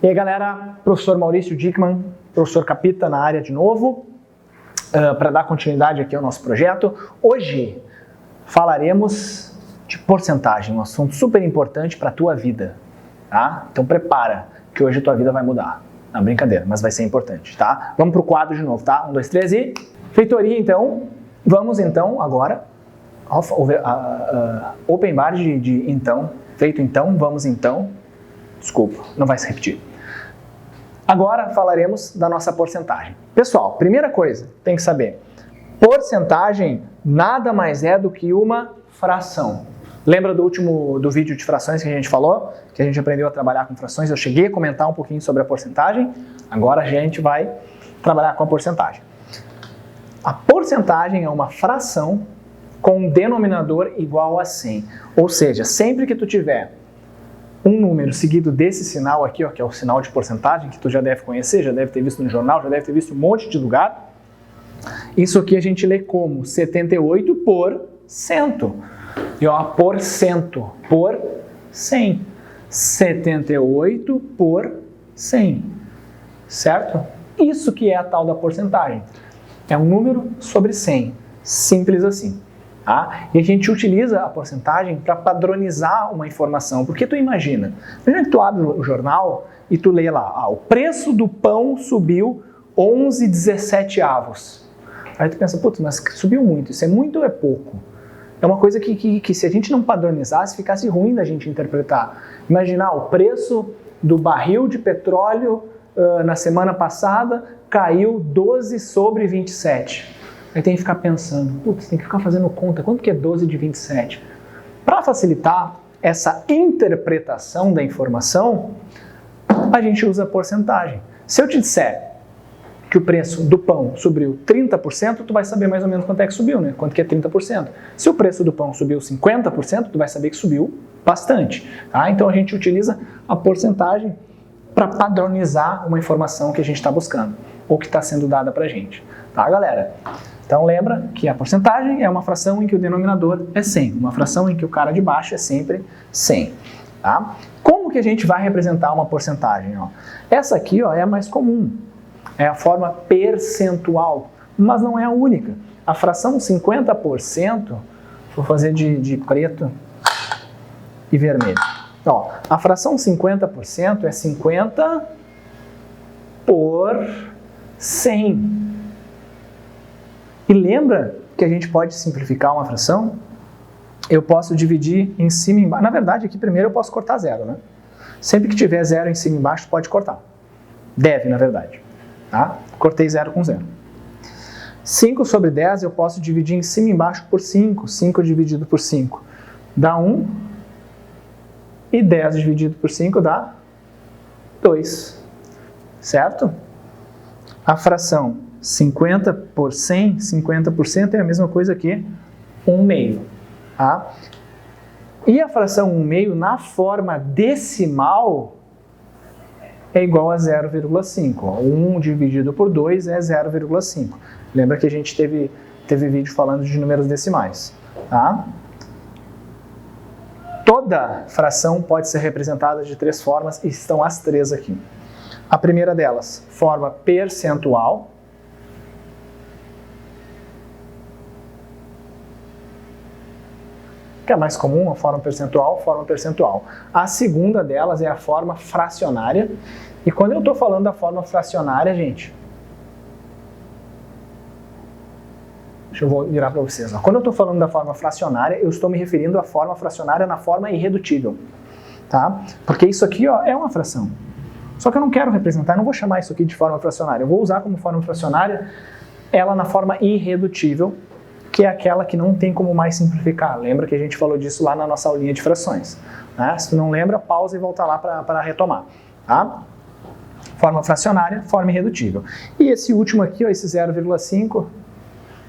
E aí galera, professor Maurício Dickmann, professor Capita na área de novo, para dar continuidade aqui ao nosso projeto. Hoje falaremos de porcentagem, um assunto super importante para a tua vida, tá? Então prepara, que hoje a tua vida vai mudar. Não, brincadeira, mas vai ser importante, tá? Vamos pro quadro de novo, tá? 1, 2, 3 e... Feitoria, então. Vamos então agora... Open bar de então. Feito então, vamos então. Desculpa, não vai se repetir. Agora falaremos da nossa porcentagem. Pessoal, primeira coisa, tem que saber. Porcentagem nada mais é do que uma fração. Lembra do vídeo de frações que a gente falou? Que a gente aprendeu a trabalhar com frações. Eu cheguei a comentar um pouquinho sobre a porcentagem. Agora a gente vai trabalhar com a porcentagem. A porcentagem é uma fração com um denominador igual a 100. Ou seja, sempre que tu tiver um número seguido desse sinal aqui, ó, que é o sinal de porcentagem, que tu já deve conhecer, já deve ter visto no jornal, já deve ter visto um monte de lugar. Isso aqui a gente lê como 78%. E ó, por cento, por 100. 78 por 100. Certo? Isso que é a tal da porcentagem. É um número sobre 100. Simples assim. Tá? E a gente utiliza a porcentagem para padronizar uma informação. Porque tu imagina que tu abre o jornal e tu lê lá, o preço do pão subiu 11,17 avos. Aí tu pensa, putz, mas subiu muito, isso é muito ou é pouco? É uma coisa que se a gente não padronizasse, ficasse ruim da gente interpretar. Imaginar, o preço do barril de petróleo na semana passada caiu 12 sobre 27. Aí tem que ficar pensando, putz, tem que ficar fazendo conta, quanto que é 12 de 27? Para facilitar essa interpretação da informação, a gente usa a porcentagem. Se eu te disser que o preço do pão subiu 30%, tu vai saber mais ou menos quanto é que subiu, né? Quanto que é 30%. Se o preço do pão subiu 50%, tu vai saber que subiu bastante. Tá? Então a gente utiliza a porcentagem para padronizar uma informação que a gente está buscando, ou que está sendo dada para a gente. Tá, galera? Então lembra que a porcentagem é uma fração em que o denominador é 100, uma fração em que o cara de baixo é sempre 100. Tá? Como que a gente vai representar uma porcentagem? Ó? Essa aqui, ó, é a mais comum. É a forma percentual, mas não é a única. A fração 50%, vou fazer de preto e vermelho. Ó, a fração 50% é 50 por 100. E lembra que a gente pode simplificar uma fração? Eu posso dividir em cima e embaixo. Na verdade, aqui primeiro eu posso cortar zero, né? Sempre que tiver zero em cima e embaixo, pode cortar. Deve, na verdade. Tá? Cortei 0 com 0. 5 sobre 10 eu posso dividir em cima e embaixo por 5. 5 dividido por 5 dá 1. E 10 dividido por 5 dá 2. Certo? A fração 50 por 100, 50% é a mesma coisa que 1/2. Tá? E a fração 1/2 na forma decimal é igual a 0,5. 1 dividido por 2 é 0,5. Lembra que a gente teve vídeo falando de números decimais. Tá? Toda fração pode ser representada de 3 formas e estão as 3 aqui. A primeira delas, forma percentual. Que é a mais comum, a forma percentual. A segunda delas é a forma fracionária. E quando eu estou falando da forma fracionária, gente, deixa eu virar para vocês. Ó. Quando eu estou falando da forma fracionária, eu estou me referindo à forma fracionária na forma irredutível. Tá? Porque isso aqui, ó, é uma fração. Só que eu não quero representar, eu não vou chamar isso aqui de forma fracionária. Eu vou usar como forma fracionária ela na forma irredutível, que é aquela que não tem como mais simplificar. Lembra que a gente falou disso lá na nossa aulinha de frações. Né? Se tu não lembra, pausa e volta lá para retomar. Tá? Forma fracionária, forma irredutível. E esse último aqui, ó, esse 0,5,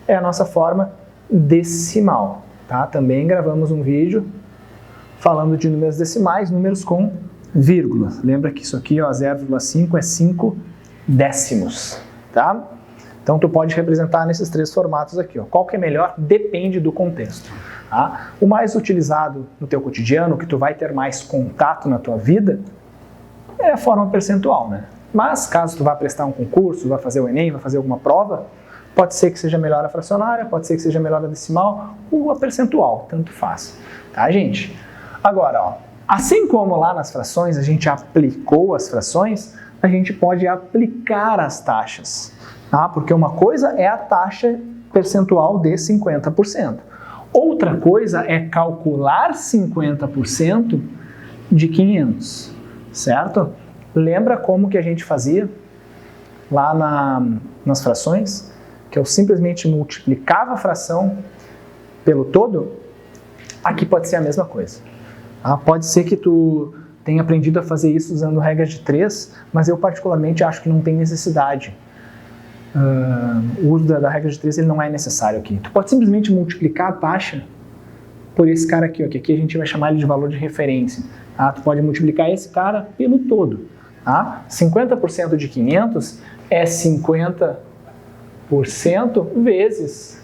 é a nossa forma decimal. Tá? Também gravamos um vídeo falando de números decimais, números com vírgula. Lembra que isso aqui, ó, 0,5 é 5 décimos. Tá? Então, tu pode representar nesses 3 formatos aqui. Ó. Qual que é melhor? Depende do contexto. Tá? O mais utilizado no teu cotidiano, que tu vai ter mais contato na tua vida, é a forma percentual, né? Mas caso tu vá prestar um concurso, vá fazer o Enem, vá fazer alguma prova, pode ser que seja melhor a fracionária, pode ser que seja melhor a decimal ou a percentual, tanto faz. Tá, gente? Agora, ó, assim como lá nas frações a gente aplicou as frações, a gente pode aplicar as taxas, tá? Porque uma coisa é a taxa percentual de 50%. Outra coisa é calcular 50% de 500, certo? Lembra como que a gente fazia lá nas frações? Que eu simplesmente multiplicava a fração pelo todo? Aqui pode ser a mesma coisa. Tá? Pode ser que tu tenha aprendido a fazer isso usando regras de 3, mas eu particularmente acho que não tem necessidade. O uso da regra de 3 ele não é necessário aqui. Tu pode simplesmente multiplicar a taxa por esse cara aqui, ó, que aqui a gente vai chamar ele de valor de referência. Tá? Tu pode multiplicar esse cara pelo todo. Tá? 50% de 500 é 50% vezes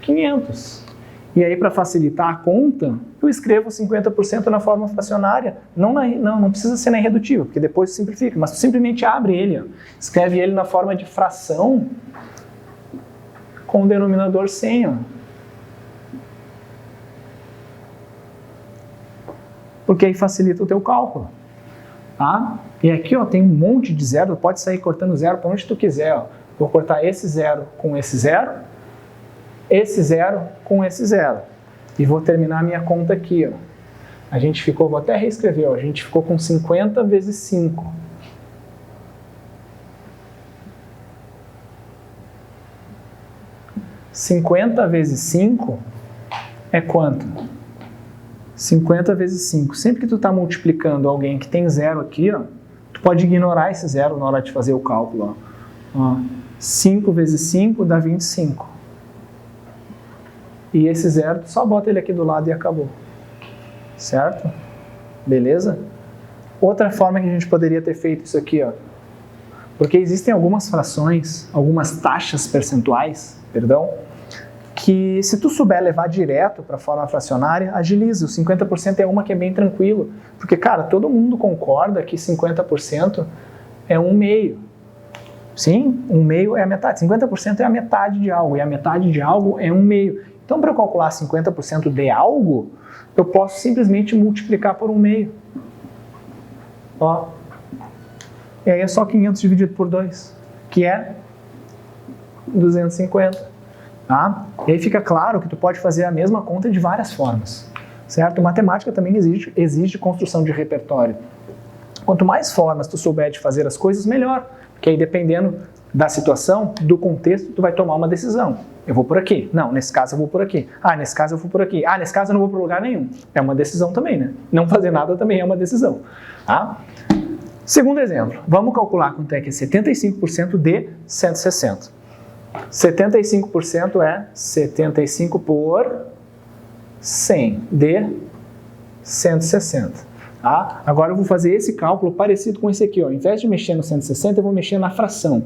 500. E aí, para facilitar a conta, eu escrevo 50% na forma fracionária. Não precisa ser na irredutível, porque depois simplifica. Mas tu simplesmente abre ele, ó, escreve ele na forma de fração com o denominador 100. Ó. Porque aí facilita o teu cálculo. Tá? E aqui ó, tem um monte de zero, pode sair cortando zero para onde tu quiser. Ó. Vou cortar esse zero com esse zero com esse zero. E vou terminar a minha conta aqui. Ó. A gente ficou, vou até reescrever, ó, a gente ficou com 50 vezes 5. (50 vezes 5 é quanto? 50 vezes 5. Sempre que tu está multiplicando alguém que tem zero aqui, ó, tu pode ignorar esse zero na hora de fazer o cálculo. Ó. 5 vezes 5 dá 25. E esse zero, tu só bota ele aqui do lado e acabou. Certo? Beleza? Outra forma que a gente poderia ter feito isso aqui, ó. Porque existem algumas frações, algumas taxas percentuais, que se tu souber levar direto para a forma fracionária, agiliza. O 50% é uma que é bem tranquilo. Porque, cara, todo mundo concorda que 50% é 1/2. Sim, 1/2 é a metade. 50% é a metade de algo, e a metade de algo é 1/2. Então, para eu calcular 50% de algo, eu posso simplesmente multiplicar por 1/2. Ó. E aí é só 500 dividido por 2, que é 250. Tá? E aí fica claro que tu pode fazer a mesma conta de várias formas. Certo? Matemática também exige construção de repertório. Quanto mais formas tu souber de fazer as coisas, melhor. Porque aí, dependendo da situação, do contexto, tu vai tomar uma decisão. Eu vou por aqui. Não, nesse caso eu vou por aqui. Ah, nesse caso eu vou por aqui. Ah, nesse caso eu não vou por lugar nenhum. É uma decisão também, né? Não fazer nada também é uma decisão. Tá? Segundo exemplo. Vamos calcular quanto é que é 75% de 160. 75% é 75 por 100 de 160. Tá? Agora eu vou fazer esse cálculo parecido com esse aqui. Ó. Ao invés de mexer no 160, eu vou mexer na fração.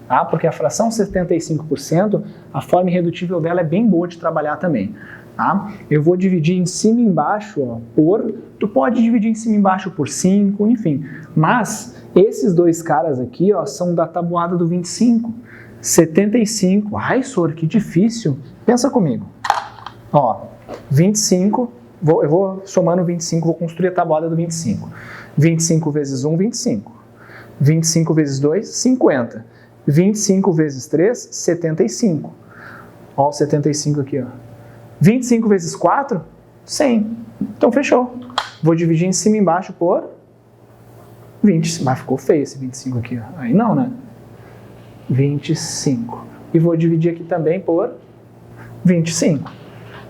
Tá? Porque a fração 75%, a forma irredutível dela é bem boa de trabalhar também. Tá? Eu vou dividir em cima e embaixo ó, por... Tu pode dividir em cima e embaixo por 5, enfim. Mas esses dois caras aqui ó, são da tabuada do 25. 75. Ai, Sor, que difícil. Pensa comigo. Ó, 25... Eu vou somando 25, vou construir a tabuada do 25. 25 vezes 1, 25. 25 vezes 2, 50. 25 vezes 3, 75. Ó o 75 aqui, ó. 25 vezes 4, 100. Então, fechou. Vou dividir em cima e embaixo por 20. Mas ficou feio esse 25 aqui, ó. Aí não, né? 25. E vou dividir aqui também por 25.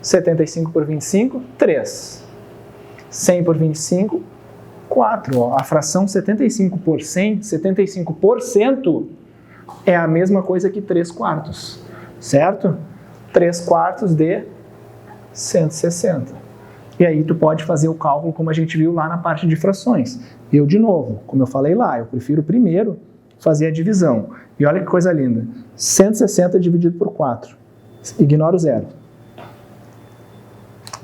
75 por 25, 3. 100 por 25, 4. Ó. A fração 75 por 100, 75% é a mesma coisa que 3 quartos. Certo? 3 quartos de 160. E aí tu pode fazer o cálculo como a gente viu lá na parte de frações. Eu, de novo, como eu falei lá, eu prefiro primeiro fazer a divisão. E olha que coisa linda. 160 dividido por 4. Ignora o zero.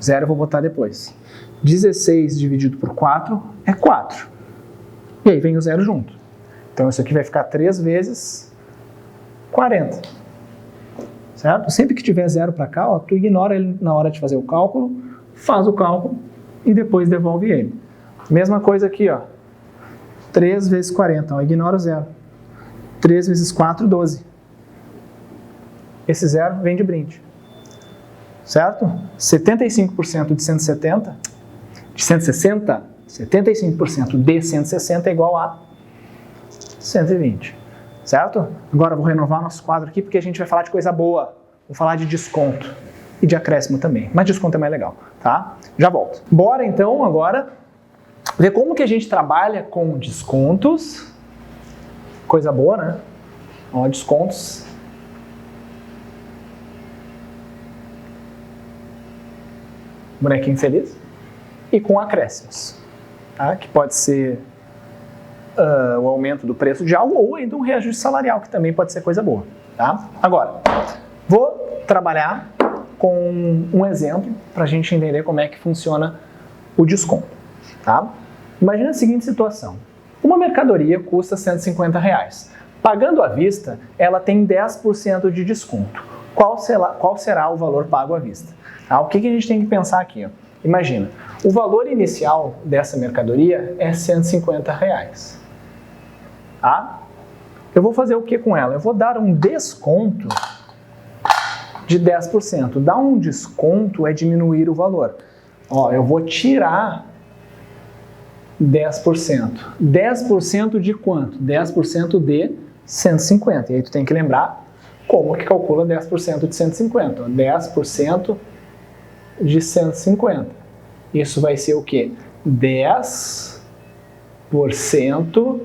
Zero eu vou botar depois. 16 dividido por 4 é 4. E aí vem o zero junto. Então isso aqui vai ficar 3 vezes 40. Certo? Sempre que tiver zero para cá, ó, tu ignora ele na hora de fazer o cálculo, faz o cálculo e depois devolve ele. Mesma coisa aqui, ó. 3 vezes 40, ó, ignora o zero. 3 vezes 4, 12. Esse zero vem de brinde. Certo? 75% de 170, de 160, 75% de 160 é igual a 120. Certo? Agora eu vou renovar nosso quadro aqui porque a gente vai falar de coisa boa. Vou falar de desconto e de acréscimo também. Mas desconto é mais legal, tá? Já volto. Bora então agora ver como que a gente trabalha com descontos. Coisa boa, né? Ó, descontos. Bonequinho feliz. E com acréscimos, tá? Que pode ser o aumento do preço de algo ou ainda um reajuste salarial, que também pode ser coisa boa, tá? Agora, vou trabalhar com um exemplo para a gente entender como é que funciona o desconto, tá? Imagina a seguinte situação. Uma mercadoria custa R$150. Pagando à vista, ela tem 10% de desconto. Qual será o valor pago à vista? Tá? O que a gente tem que pensar aqui? Ó? Imagina, o valor inicial dessa mercadoria é R$150. Tá? Eu vou fazer o que com ela? Eu vou dar um desconto de 10%. Dar um desconto é diminuir o valor. Ó, eu vou tirar 10%. 10% de quanto? 10% de 150. E aí tu tem que lembrar como que calcula 10% de 150. 10% de 150. Isso vai ser o quê? 10%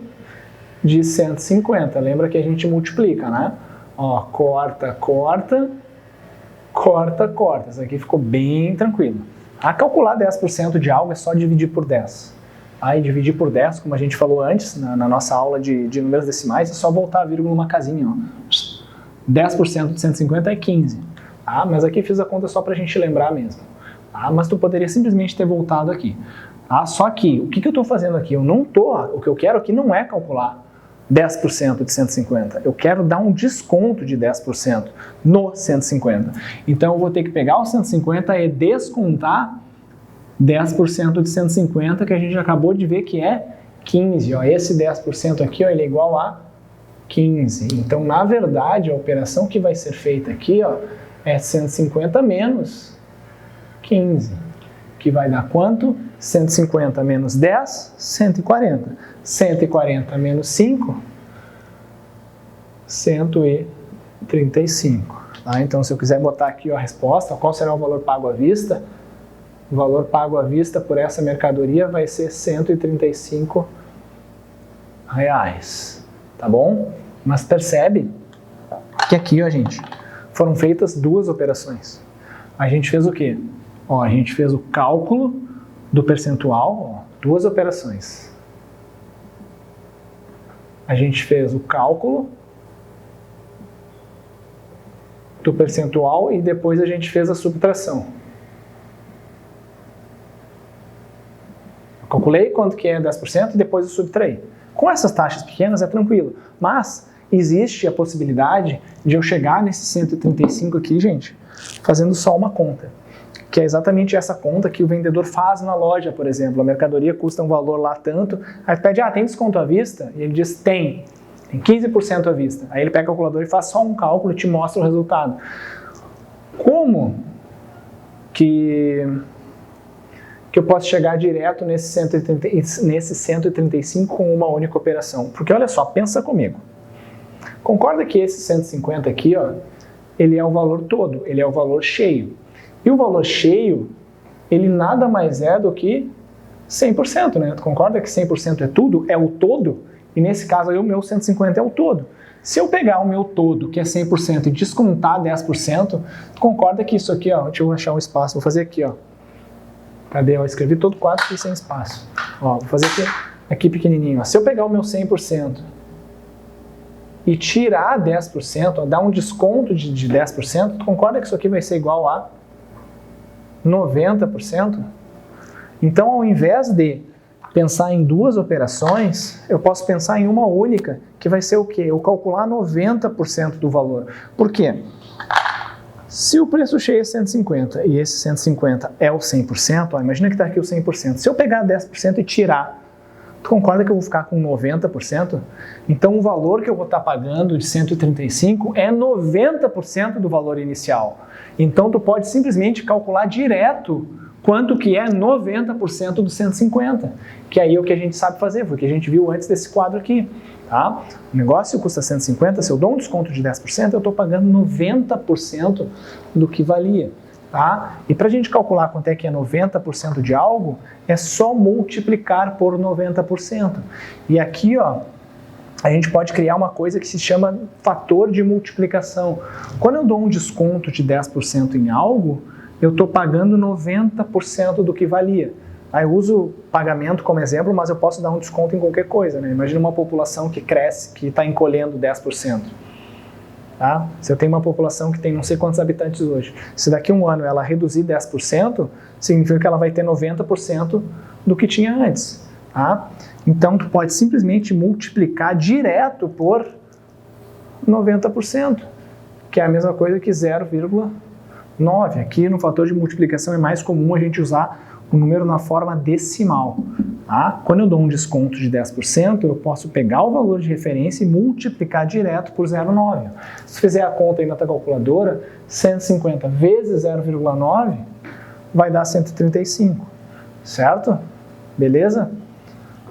de 150. Lembra que a gente multiplica, né? Ó, corta, corta, corta, corta. Isso aqui ficou bem tranquilo. A calcular 10% de algo é só dividir por 10. Aí dividir por 10, como a gente falou antes, na nossa aula de números decimais, é só voltar a vírgula uma casinha. Ó. 10% de 150 é 15. Ah, mas aqui fiz a conta só para a gente lembrar mesmo. Ah, mas tu poderia simplesmente ter voltado aqui. Ah, só que, o que eu estou fazendo aqui? O que eu quero aqui não é calcular 10% de 150. Eu quero dar um desconto de 10% no 150. Então eu vou ter que pegar o 150 e descontar 10% de 150, que a gente acabou de ver que é 15. Ó. Esse 10% aqui, ó, ele é igual a 15. Então, na verdade, a operação que vai ser feita aqui, ó, é 150 menos 15. Que vai dar quanto? 150 menos 10, 140. 140 menos 5, 135. Tá? Então, se eu quiser botar aqui ó, a resposta, qual será o valor pago à vista? O valor pago à vista por essa mercadoria vai ser R$135. Tá bom? Mas percebe que aqui, ó, gente, foram feitas duas operações. A gente fez o quê? Ó, a gente fez o cálculo do percentual, ó, duas operações. A gente fez o cálculo do percentual e depois a gente fez a subtração. Eu calculei quanto que é 10% e depois eu subtraí. Com essas taxas pequenas é tranquilo, mas existe a possibilidade de eu chegar nesse 135 aqui, gente, fazendo só uma conta. Que é exatamente essa conta que o vendedor faz na loja, por exemplo. A mercadoria custa um valor lá tanto, aí pede, tem desconto à vista? E ele diz, tem 15% à vista. Aí ele pega a calculadora e faz só um cálculo e te mostra o resultado. Como que eu posso chegar direto nesse 135 com uma única operação? Porque olha só, pensa comigo. Concorda que esse 150 aqui, ó, ele é o valor todo, ele é o valor cheio. E o valor cheio, ele nada mais é do que 100%, né? Tu concorda que 100% é tudo? É o todo? E nesse caso aí o meu 150 é o todo. Se eu pegar o meu todo, que é 100%, e descontar 10%, tu concorda que isso aqui, ó, deixa eu achar um espaço, vou fazer aqui, ó. Cadê? Eu escrevi todo quadro aqui sem espaço. Ó, vou fazer aqui pequenininho. Ó. Se eu pegar o meu 100% e tirar 10%, ó, dar um desconto de 10%, tu concorda que isso aqui vai ser igual a 90%? Então, ao invés de pensar em duas operações, eu posso pensar em uma única, que vai ser o quê? Eu calcular 90% do valor. Por quê? Se o preço cheio é 150 e esse 150 é o 100%, ó, imagina que está aqui o 100%. Se eu pegar 10% e tirar, tu concorda que eu vou ficar com 90%? Então o valor que eu vou estar pagando de 135 é 90% do valor inicial. Então tu pode simplesmente calcular direto quanto que é 90% do 150, que aí é o que a gente sabe fazer, foi o que a gente viu antes desse quadro aqui. Tá? O negócio custa 150, se eu dou um desconto de 10%, eu estou pagando 90% do que valia. Tá? E para a gente calcular quanto é que é 90% de algo, é só multiplicar por 90%. E aqui, ó, a gente pode criar uma coisa que se chama fator de multiplicação. Quando eu dou um desconto de 10% em algo, eu estou pagando 90% do que valia. Eu uso pagamento como exemplo, mas eu posso dar um desconto em qualquer coisa. Né? Imagina uma população que cresce, que está encolhendo 10%. Tá? Se eu tenho uma população que tem não sei quantos habitantes hoje, se daqui a um ano ela reduzir 10%, significa que ela vai ter 90% do que tinha antes. Tá? Então, tu pode simplesmente multiplicar direto por 90%, que é a mesma coisa que 0,9. Aqui no fator de multiplicação é mais comum a gente usar o número na forma decimal. Tá? Quando eu dou um desconto de 10%, eu posso pegar o valor de referência e multiplicar direto por 0,9. Se fizer a conta aí na tua calculadora, 150 vezes 0,9 vai dar 135, certo? Beleza?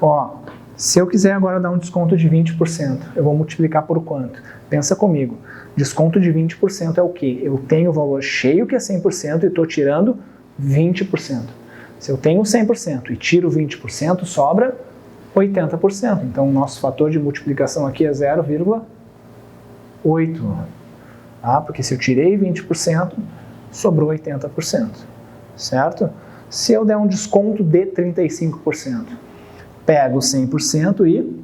Ó, se eu quiser agora dar um desconto de 20%, eu vou multiplicar por quanto? Pensa comigo, desconto de 20% é o quê? Eu tenho o valor cheio que é 100% e estou tirando 20%. Se eu tenho 100% e tiro 20%, sobra 80%. Então, o nosso fator de multiplicação aqui é 0,8. Tá? Porque se eu tirei 20%, sobrou 80%. Certo? Se eu der um desconto de 35%, pego 100% e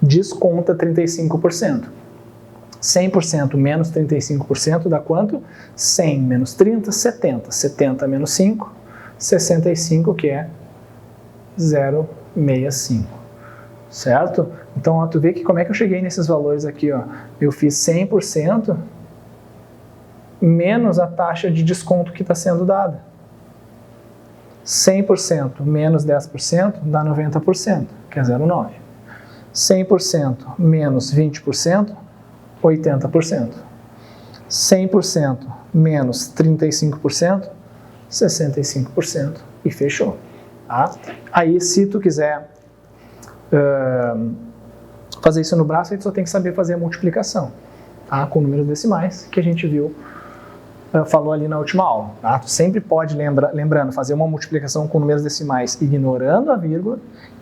desconta 35%. 100% menos 35% dá quanto? 100 menos 30, 70. 70 menos 5, 65, que é 0,65, certo? Então, ó, tu vê que como é que eu cheguei nesses valores aqui, ó. Eu fiz 100% menos a taxa de desconto que está sendo dada. 100% menos 10% dá 90%, que é 0,9. 100% menos 20%, 80%. 100% menos 35%, 65% e fechou. Tá? Aí, se tu quiser fazer isso no braço, aí tu só tem que saber fazer a multiplicação, tá? Com números decimais, que a gente viu, falou ali na última aula. Tá? Tu sempre pode, lembrando, fazer uma multiplicação com números decimais ignorando a vírgula,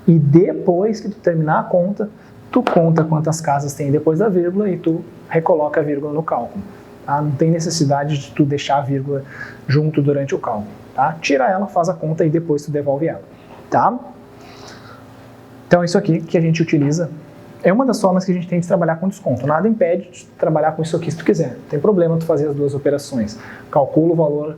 e depois que tu terminar a conta, tu conta quantas casas tem depois da vírgula e tu recoloca a vírgula no cálculo. Tá? Não tem necessidade de tu deixar a vírgula junto durante o cálculo. Tá? Tira ela, faz a conta e depois tu devolve ela. Tá? Então isso aqui que a gente utiliza é uma das formas que a gente tem de trabalhar com desconto. Nada impede de trabalhar com isso aqui se tu quiser. Não tem problema tu fazer as duas operações. Calcula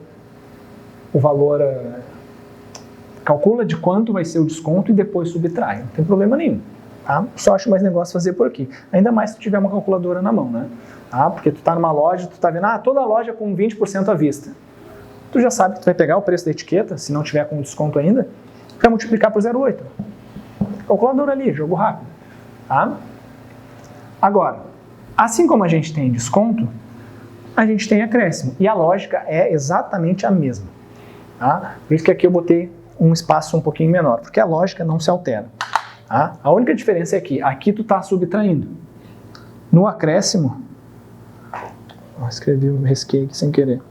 calcula de quanto vai ser o desconto e depois subtrai. Não tem problema nenhum. Tá? Só acho mais negócio fazer por aqui. Ainda mais se tu tiver uma calculadora na mão, né? Tá? Porque tu tá numa loja, tu tá vendo, toda loja com 20% à vista. Tu já sabe que tu vai pegar o preço da etiqueta, se não tiver com desconto ainda, vai multiplicar por 0,8. Calculadora ali, jogo rápido. Tá? Agora, assim como a gente tem desconto, a gente tem acréscimo. E a lógica é exatamente a mesma. Tá? Por isso que aqui eu botei um espaço um pouquinho menor, porque a lógica não se altera. Tá? A única diferença é que aqui tu está subtraindo. No acréscimo, risquei aqui sem querer.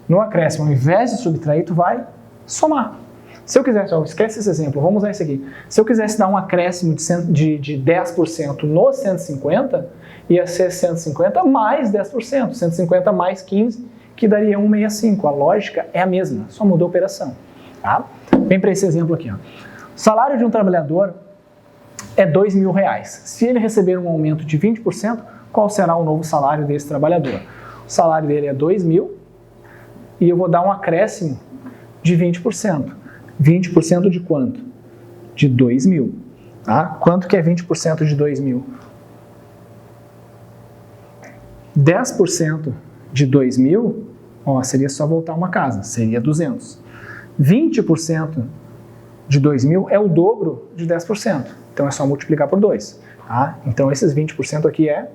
No acréscimo, ao invés de subtrair, tu vai somar. Se eu quisesse, esquece esse exemplo, vamos usar esse aqui. Se eu quisesse dar um acréscimo de 10% no 150, ia ser 150 mais 10%, 150 mais 15, que daria 165. A lógica é a mesma, só mudou a operação. Tá? Vem para esse exemplo aqui. Ó. O salário de um trabalhador é R$2.000. Se ele receber um aumento de 20%, qual será o novo salário desse trabalhador? O salário dele é R$2.000 e eu vou dar um acréscimo de 20%. 20% de quanto? de 2.000. Tá? Quanto que é 20% de 2.000? 10% de 2.000, ó, seria só voltar uma casa, seria 200. 20% de 2.000 é o dobro de 10%, então é só multiplicar por 2. Tá? Então esses 20% aqui é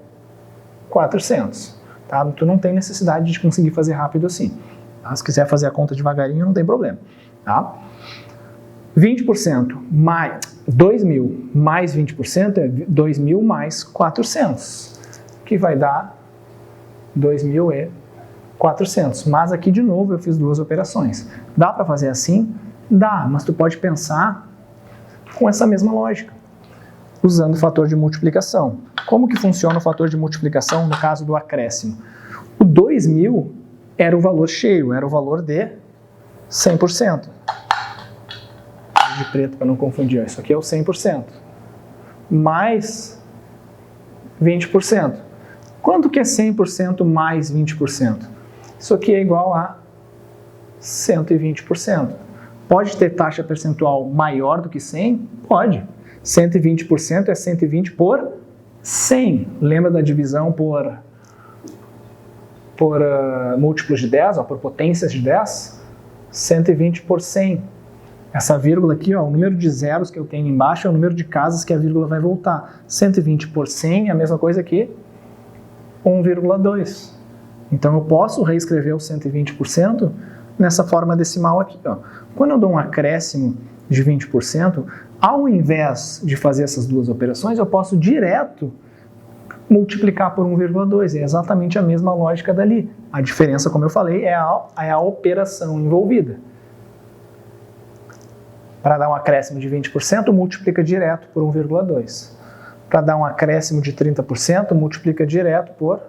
400. Tá? Tu não tem necessidade de conseguir fazer rápido assim. Tá? Se quiser fazer a conta devagarinho, não tem problema. Tá? 20% mais 2.000 mais 20% é 2.000 mais 400, que vai dar 2.400. Mas aqui, de novo, eu fiz duas operações. Dá para fazer assim? Dá, mas tu pode pensar com essa mesma lógica, usando o fator de multiplicação. Como que funciona o fator de multiplicação no caso do acréscimo? O 2.000 era o valor cheio, era o valor de 100%. De preto para não confundir, isso aqui é o 100%. Mais 20%. Quanto que é 100% mais 20%? Isso aqui é igual a 120%. Pode ter taxa percentual maior do que 100? Pode. 120% é 120 por 100. Lembra da divisão por múltiplos de 10, ó, por potências de 10? 120 por 100. Essa vírgula aqui, ó, o número de zeros que eu tenho embaixo é o número de casas que a vírgula vai voltar. 120 por 100 é a mesma coisa que 1,2. Então eu posso reescrever o 120% nessa forma decimal aqui. Ó. Quando eu dou um acréscimo de 20%, ao invés de fazer essas duas operações, eu posso direto multiplicar por 1,2. É exatamente a mesma lógica dali. A diferença, como eu falei, é a operação envolvida. Para dar um acréscimo de 20%, multiplica direto por 1,2. Para dar um acréscimo de 30%, multiplica direto por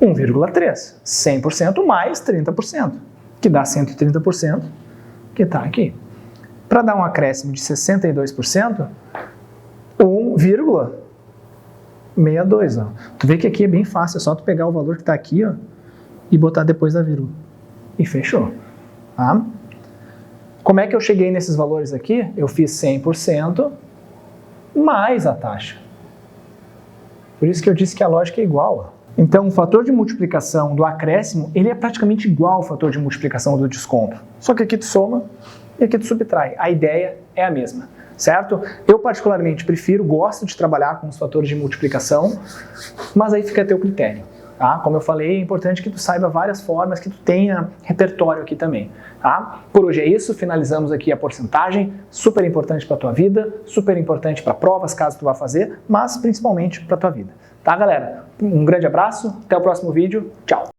1,3. 100% mais 30%, que dá 130%, que está aqui. Para dar um acréscimo de 62%, 1,62. Ó. Tu vê que aqui é bem fácil, é só tu pegar o valor que está aqui, ó, e botar depois da vírgula. E fechou. Tá? Como é que eu cheguei nesses valores aqui? Eu fiz 100% mais a taxa. Por isso que eu disse que a lógica é igual. Ó. Então, o fator de multiplicação do acréscimo, ele é praticamente igual ao fator de multiplicação do desconto. Só que aqui tu soma e aqui tu subtrai. A ideia é a mesma, certo? Eu particularmente gosto de trabalhar com os fatores de multiplicação, mas aí fica a teu critério. Tá? Como eu falei, é importante que tu saiba várias formas, que tu tenha repertório aqui também. Tá? Por hoje é isso, finalizamos aqui a porcentagem, super importante para a tua vida, super importante para provas, caso tu vá fazer, mas principalmente para a tua vida. Tá, galera? Um grande abraço, até o próximo vídeo, tchau!